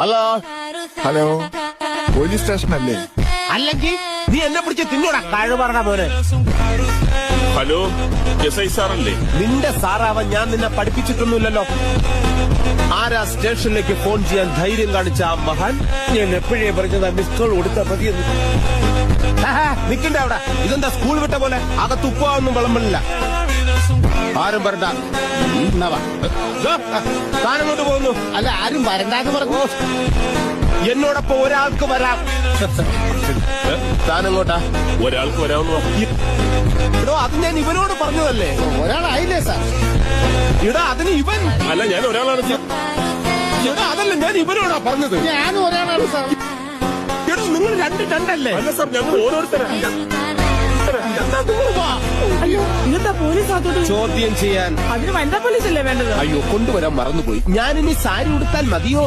Hello. Hello, police station അല്ലേ? അല്ലെങ്കിൽ നീ എന്നെ പിടിച്ച് തിന്നൂടാ കഴിവറ പോലെ. ഹലോ, എസ് ഐ സാറല്ലേ? നിന്റെ സാറാവാൻ ഞാൻ നിന്നെ പഠിപ്പിച്ചിട്ടൊന്നുമില്ലല്ലോ. ആരാ സ്റ്റേഷനിലേക്ക് ഫോൺ ചെയ്യാൻ ധൈര്യം കാണിച്ച ആ മഹാൻ? ഞാൻ എപ്പോഴേ പറഞ്ഞതാ മിസ് കോൾ കൊടുത്താ മതിയെന്ന്. നിക്കണ്ട അവിടെ. ഇതെന്താ സ്കൂൾ വിട്ട പോലെ? അകത്ത് ഉപ്പാവൊന്നും വിളമ്പില്ല. ആരും വരണ്ട. താനങ്ങോട്ട് പോകുന്നു. അല്ല, ആരും വരണ്ടാന്ന് പറഞ്ഞു. എന്നോടൊപ്പം ഒരാൾക്ക് വരാം. താനങ്ങോട്ടാ? ഒരാൾക്ക് വരാമെന്ന് പറഞ്ഞു. ഇടോ, അത് ഞാൻ ഇവനോട് പറഞ്ഞതല്ലേ. ഒരാളായില്ലേ സാർ? ഇടാ, അതിന് ഇവൻ അല്ല, ഞാൻ ഒരാളാണ് സാർ. ഇടാ, അതല്ല ഞാൻ ഇവനോടാ പറഞ്ഞത്. ഞാനും ഒരാളാണ് സാർ. ഇടോ, നിങ്ങൾ രണ്ടല്ലേ? അല്ല സാർ, ഞങ്ങൾ ഓരോരുത്തരാ. അയ്യോ, ഇതെന്താ പോലീസ് അകത്തോട്ട്? ചോദ്യം ചെയ്യാൻ. അതിന് വനിതാ പോലീസ് അല്ലേ വേണ്ടത്? അയ്യോ, കൊണ്ടുവരാൻ മറന്നുപോയി. ഞാനിനി സാരി ഉടുത്താൽ മതിയോ?